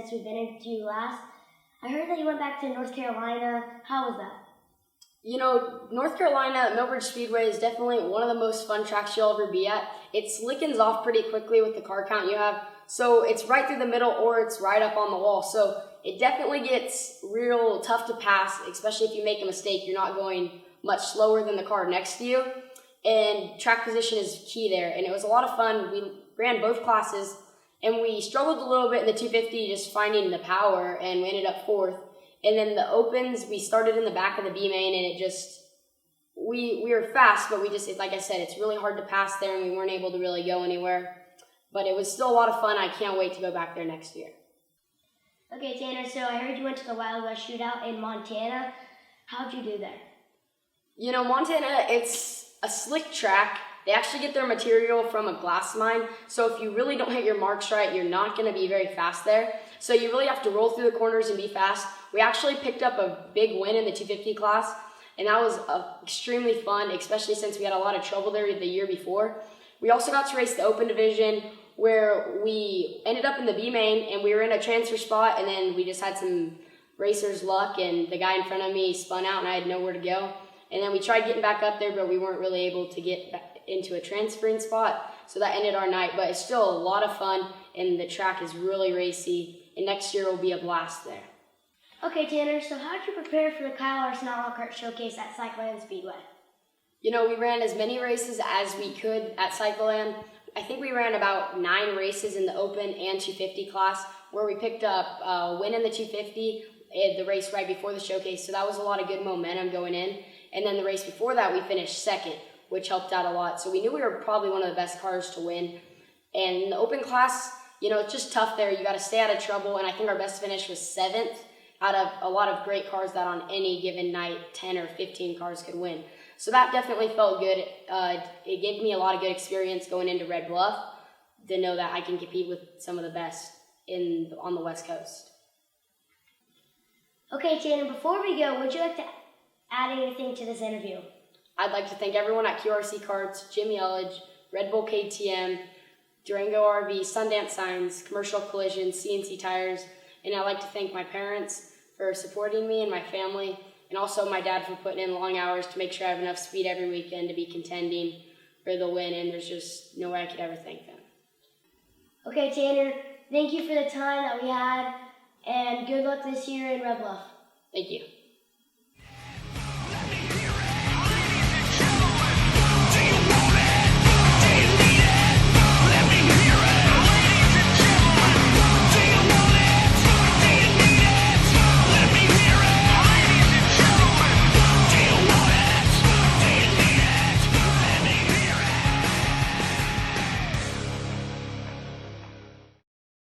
since we've been into you last. I heard that you went back to North Carolina. How was that? You know, North Carolina, Millbridge Speedway is definitely one of the most fun tracks you'll ever be at. It slickens off pretty quickly with the car count you have, so it's right through the middle or it's right up on the wall. So it definitely gets real tough to pass, especially if you make a mistake. You're not going much slower than the car next to you, and track position is key there. And it was a lot of fun. We ran both classes, and we struggled a little bit in the 250 just finding the power, and we ended up fourth. And then the opens, we started in the back of the B main, and it just, we were fast, but like I said, it's really hard to pass there, and we weren't able to really go anywhere. But it was still a lot of fun. I can't wait to go back there next year. Okay, Tanner, so I heard you went to the Wild West Shootout in Montana. How'd you do there? You know, Montana, it's a slick track. They actually get their material from a glass mine, so if you really don't hit your marks right, you're not going to be very fast there. So you really have to roll through the corners and be fast. We actually picked up a big win in the 250 class, and that was extremely fun, especially since we had a lot of trouble there the year before. We also got to race the open division, where we ended up in the B main, and we were in a transfer spot, and then we just had some racer's luck, and the guy in front of me spun out, and I had nowhere to go. And then we tried getting back up there, but we weren't really able to get back into a transferring spot, so that ended our night. But it's still a lot of fun, and the track is really racy, and next year will be a blast there. Okay, Tanner, so how did you prepare for the Kyle Larson Outlaw Kart Showcase at Cycleland Speedway? You know, we ran as many races as we could at Cycleland. I think we ran about 9 races in the open and 250 class, where we picked up a win in the 250, the race right before the showcase, so that was a lot of good momentum going in. And then the race before that, we finished second, which helped out a lot. So we knew we were probably one of the best cars to win. And in the open class, you know, it's just tough there. You got to stay out of trouble, and I think our best finish was 7th out of a lot of great cars that on any given night, 10 or 15 cars could win. So that definitely felt good. It gave me a lot of good experience going into Red Bluff to know that I can compete with some of the best on the West Coast. Okay, Tanner, before we go, would you like to add anything to this interview? I'd like to thank everyone at QRC Karts, Jim Yelledge, Red Bull KTM, Durango RV, Sundance Signs, Commercial Collision, CNC Tires, and I'd like to thank my parents for supporting me and my family, and also my dad for putting in long hours to make sure I have enough speed every weekend to be contending for the win, and there's just no way I could ever thank them. Okay, Tanner, thank you for the time that we had, and good luck this year in Red Bluff. Thank you.